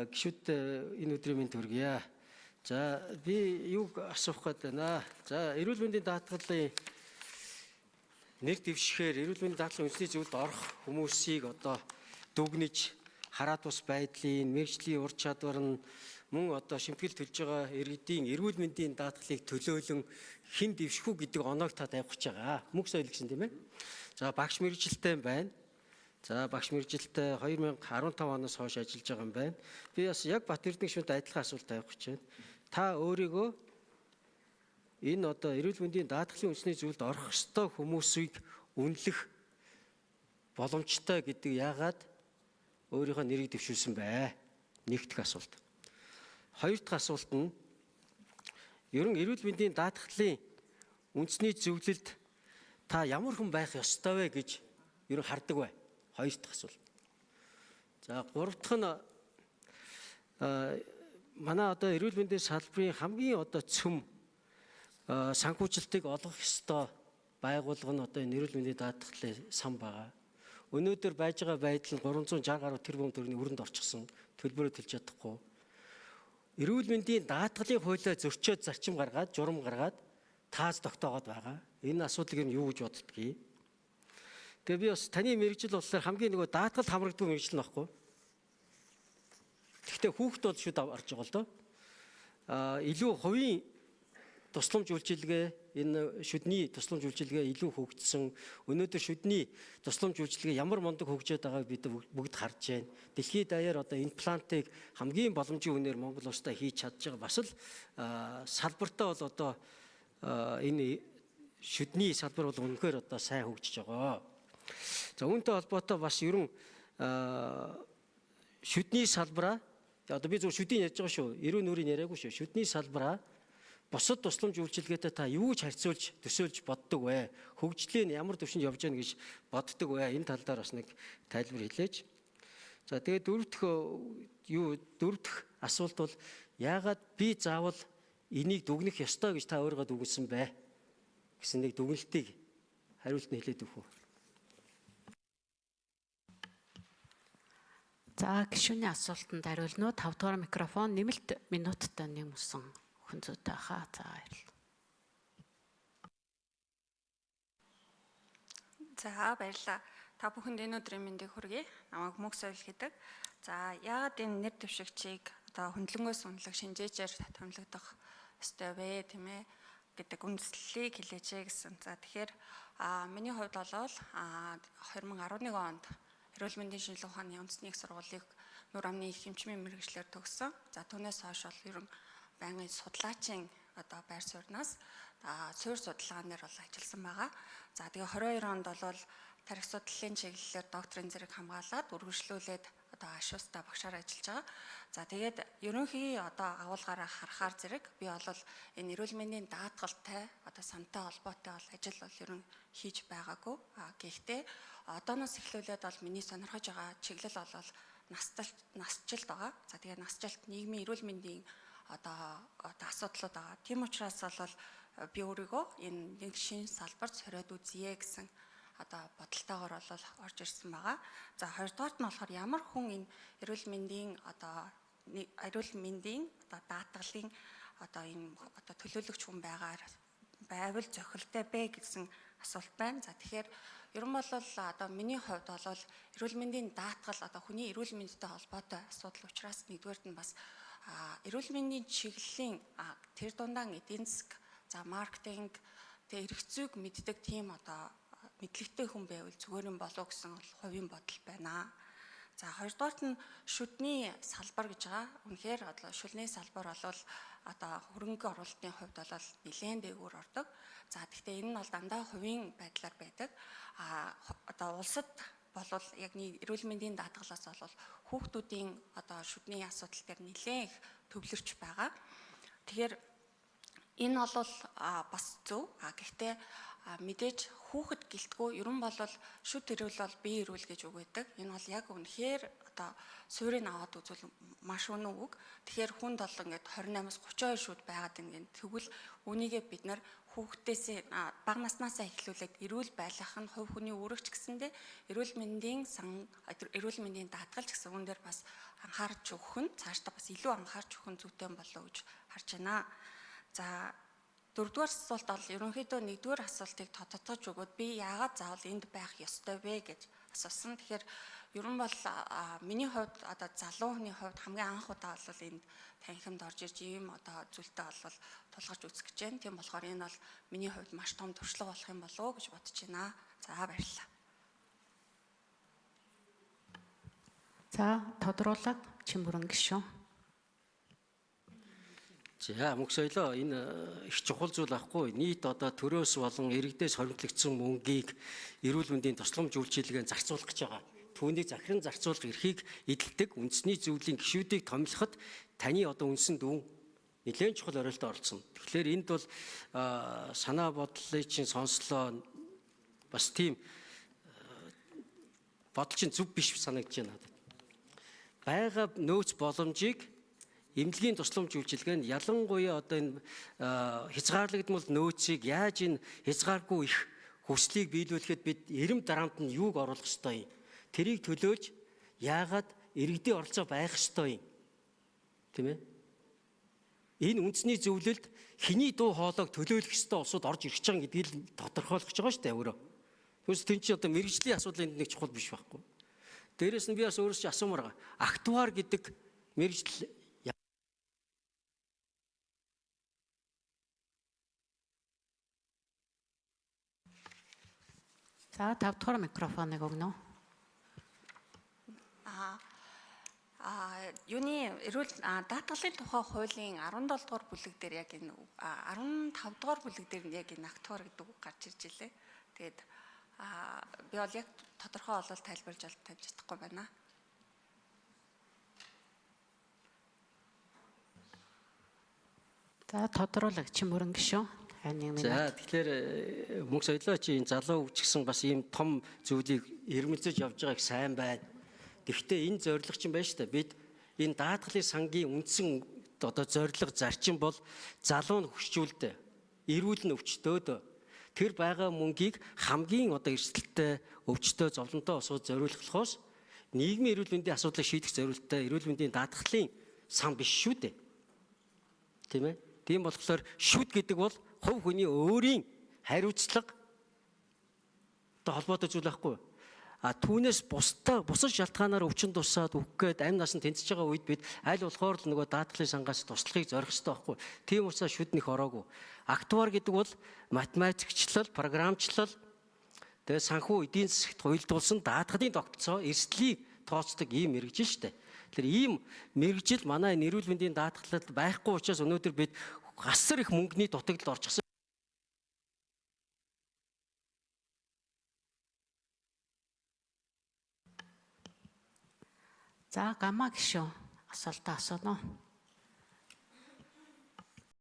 гişүүд энэ өдрийн мэнд хүргье. За би юуг асуух гээд байна. За эрүүл мэндийн даатгалын нэр дэвшихээр эрүүл мэндийн даатгалын үндэсний зөвлөлд орох хүмүүсийг одоо дүгнэж хараат бус байдлын мэргэжлийн ур чадвар нь мөн одоо шимтгэл төлж байгаа иргэдийн эрүүл мэндийн даатгалыг төлөөлөн хэн дэвших үү гэдэг оноог та тавьж байгаа. Мөнх соёл гэсэн тийм ээ. За багш мэргэжилтэй байна. За багш мэргэжилтэй 2015 оноос хойш ажиллаж байгаа юм байна. Би бас яг Батэрдэн гишүүнтэй адилхан асуулт тавих гэж байна. Та өөрийгөө энэ одоо эрүүл мэндийн даатгалын үндэсний зөвлөлд орох ёстой хүмүүсийг үнэлэх боломжтой гэдэг яагаад өөрийнхөө нэрийг дэвшүүлсэн бэ? Нэг дахь асуулт. Хоёр дахь асуулт нь ерөн эрүүл мэндийн даатгалын үндэсний зөвлөлд та ямар хүн байх ёстой вэ гэж ерөн хардаг бай. Хоёр дахь асуулт. За гурав дахь нь манай одоо эрүүл мэндийн салбарын хамгийн одоо цөм санхүүжилтийг олгох ёстой байгууллага нь одоо энэ эрүүл мэндийн даатгалын сан байгаа. Өнөөдөр байж байгаа байдал нь 360 гаруй тэрбум төгрөгийн өрөнд орчихсон. Төлбөрөө төлж чадахгүй. Эрүүл мэндийн даатгалын хуулиа зөрчөөд зарчим гаргаад, журам гаргаад тааз тогтоогоод байгаа. Энэ асуудлыг нь юу гэж боддгийг. Тэгээ би бас таны мэргэжил болохоор хамгийн нөгөө даатгалд хамрагддаг мэргэжил нь баггүй. Гэхдээ хүүхэд бол шүд орж байгаа л доо. Илүү хувийн тусламж үйлчилгээ энэ шүдний тусламж үйлчилгээ илүү хөгжсөн. Өнөөдөр шүдний тусламж үйлчилгээ ямар мундаг хөгжөөд байгааг бид бүгд харж байна. Дэлхийд даяар одоо имплантыг хамгийн боломжийн үнээр Монгол улстай хийж чадж байгаа. Бас л салбартаа бол одоо энэ шүдний салбар бол үнэхээр одоо сайн хөгжиж байгаа. За үүнтэй холбоотой бас ерөн шүдний салбараа одоо би зөв шүдийн ярьж байгаа шүү. Эрүүл нүрийн яриаггүй шүү. Шүдний салбараа бусад тусламж үйлчилгээтэй та юу ч харьцуулж төсөөлж боддог вэ? Хөгжлийн ямар төвшөнд явж байгаа гэж боддог вэ? Энэ тал дээр бас нэг тайлбар хэлээч. За тэгээд дөрөв дэх асуулт бол яагаад би заавал энийг дүгнэх ёстой гэж та өөрийгөө дүгнсэн бэ? Гэсэн нэг дүгнэлтийг хариулт нь хэлээд өгөх үү? За гишүүний асуултанд хариулна уу? 5 дугаар микрофон нэмэлт минуттай нэмсэн хүн зүйтэй хаа. За баярлалаа. За баярлалаа. Та бүхэнд энэ өдрийн мэндийг хүргэе. Намайг Мөнх соёл гэдэг. За яагаад энэ нэр дэвшигчийг одоо хөндлөнгөөс үнэлэх шинжээчээр томилогдох ёстой вэ тийм ээ гэдэг үндэслэлийг хэлээчээ гэсэн. За тэгэхээр миний хувьд бол 2011 онд эрүүл мэндийн шинжилгээ ухааны үндэсний их сургуулийг нүүр амны их хэмжмийн мэргэжлэр төгссөн. За түүнээс хойш бол ерөн байнгын судлаачийн одоо байр сууриас суурь судалгаанаар бол ажилласан байгаа. За тэгээ 22 онд бол тарих судлалын чиглэлээр докторийн зэрэг хамгаалаад үргэлжлүүлээд одоо ашуустаа багшаар ажиллаж байгаа. За тэгээд ерөнхий одоо агуулгаараа харахаар зэрэг би бол энэ эрүүл мэндийн даатгалтай одоо сантай холбоотой бол ажил бол ерөн хийж байгаагүй. Гэхдээ одооноос эхлүүлээд бол миний сонирхож байгаа чиглэл бол насжилт байгаа. За тэгээд насжилт нийгмийн эрүүл мэндийн одоо асуудлууд байгаа. Тийм учраас бол би өөрийгөө энэ нэг шинэ салбарт сориод үзье гэсэн одоо бодолтойгоор бол орж ирсэн байгаа. За хоёрдугаарт нь болохоор ямар хүн энэ эрүүл мэндийн даатгалын одоо энэ одоо төлөөлөгч хүн байвал зохилтой бэ гэсэн асуулт байна. За тэгэхээр ерөн бол одоо миний хувьд бол эрүүл мэндийн даатгал одоо хүний эрүүл мэндтэй холбоотой асуудал учраас нэгдүгээрт нь бас эрүүл мэндийн чиглэлийн тэр дундаа эдийн засаг, за маркетинг, тэгээ эрх зүйг мэддэг тийм одоо мэдлэгтэй хүн байвал зүгээр юм болов гэсэн хувийн бодол байна. За хоёрдугаарт нь шүдний салбар гэж байгаа. Үнэхээр одоо шүдний салбар бол одоо хөрөнгө оруулалтын хувьд бол нэлээд дээгүүр ордог. За гэхдээ энэ нь бол дандаа хувийн байдлаар байдаг. Одоо улсад болвол яг эрүүл мэндийн даатгалаас бол хүүхдүүдийн одоо шүдний асуудал дээр нэлээд их төвлөрч байгаа. Тэгэхээр энэ бол бас зөв. Гэхдээ мэдээж хүүхэд гэлтгүй ерөн бол шүд эрүүл бол бие эрүүл гэж үг байдаг. Энэ бол яг үнэхээр одоо суурийг аваад үзвэл маш үнэн үг. Тэгэхээр хүнд бол ингээд 28-аас 32 шүд байгаад ингээд тэгвэл үүнийгээ бид нар хүүхдээсээ бага наснаасаа эхлүүлээд эрүүл байлгах нь хувь хүний үүрэгч гэсэндээ эрүүл мэндийн даатгалч гэсэн үн дээр бас анхаарч өгөх нь цаашдаа бас илүү анхаарч өгөх нь зүйтэй болов гэж харж байна. За дөрөвдүгээр асуулт бол ерөнхийдөө нэгдүгээр асуултыг тодтогч өгөөд би яагаад заавал энд байх ёстой вэ гэж асуусан. Тэгэхээр ер нь бол миний хувьд одоо залуу хүний хувьд хамгийн анх удаа бол энд танхимд орж ирж ийм одоо зүйлтэй бол тулгарч үзэх гэж байна. Тийм болохоор энэ бол миний хувьд маш том туршлага болох юм болов уу гэж бодож байна. За баярлалаа. За тодруулаад Чимбүрэн гишүүн. За мөнх соёлоо энэ их чухал зүйл ахгүй. Нийт одоо төрөөс болон иргэдээс хоригдлогдсон мөнгийг эрүүл мэндийн тусламж үйлчилгээнд зарцуулах гэж байгаа. Түүнийг захиран зарцуулах эрхийг эдэлдэг үндэсний зөвлөлийн гишүүдийг томилоход таны одоо үндсэн дүн нэлээд чухал оролт оролцсон. Тэгэхээр энд бол санаа бодлыг чинь сонслоо бас тийм бодол чинь зөв биш санагдаж байна надад. Бага нөөц боломжийг эмнэлгийн тусламж үйлчилгээнд ялангуяа одоо энэ хязгаарлагдмал нөөцийг яаж энэ хязгааргүй их хүслийг биелүүлэхэд бид эрэм дарамт нь юуг оруулах ёстой юм? Тэрийг төлөөлж яагаад иргэдийн оролцоо байх ёстой юм? Тийм ээ? Энэ үндэсний зөвлөлд хэний дуу хоолойг төлөөлөх ёстой улсууд орж ирж байгаа гэдгийг л тодорхойлох гэж байгаа шүү дээ өөрөө. Тэгвэл тэн чинь одоо мэрэгжлийн асуудал энд нэг чухал биш байхгүй. Дээрээс нь би бас өөрөөс чинь асуумаар байгаа. Актуар гэдэг мэрэгжил За 5 дугаар микрофоныг өгнө. Юуны эрүүл даатгалын тухай хуулийн 17 дугаар бүлэг дээр яг энэ 15 дугаар бүлэг дээр яг энэ актуар гэдэг үг гарч ирж илээ. Тэгээд би бол яг тодорхой олол тайлбарлаж тавьж чадахгүй байна. За тодруулах Чимбүрэн гишүүн. За тэгэхээр мөнх соёлоо чи энэ залуу үчигсэн бас ийм том зүйлийг эрмэлзэж явж байгааг сайн байна. Гэхдээ энэ зорилго чинь байна шүү дээ. Бид энэ даатгалын сангийн үндсэн одоо зорилго зарчим бол залуу нь хөшчүүлдэ. Эрүүл нь өвчтөөд тэр байгаа мөнгийг хамгийн одоо эрсдэлтэй, өвчтөө, зовлонтой усууд зориулах болохоос нийгмийн эрүүл мэндийн асуудлыг шийдэх зорилттой эрүүл мэндийн даатгалын сан биш шүү дээ. Тийм ээ? Тийм болохоор шүд гэдэг бол хувь хүний өөрийн хариуцлага одоо холбоотой зүйл байхгүй. Түүнээс бусад шалтгаанаар өвчин тусаад үхгээд амь нас нь тэнцэж байгаа үед бид аль болохоор л нөгөө даатгалын сангаас туслахыг зорих хэрэгтэй байхгүй. Тийм учраас шүд нэх ороогүй. Актуар гэдэг бол математикчлал, програмчлал тэгээ санхүү эдийн засагт хуйлдуулсан даатгалын тогтолцоо эрсдлийг тооцдог ийм мэрэгжил шүү дээ. Тэгэхээр ийм мэрэгжил манай эрүүл мэндийн даатгалд байхгүй учраас өнөөдөр бид гасар их мөнгөний дутагдлыг орчихсон. За гамма гишүүн асуултаа асууно.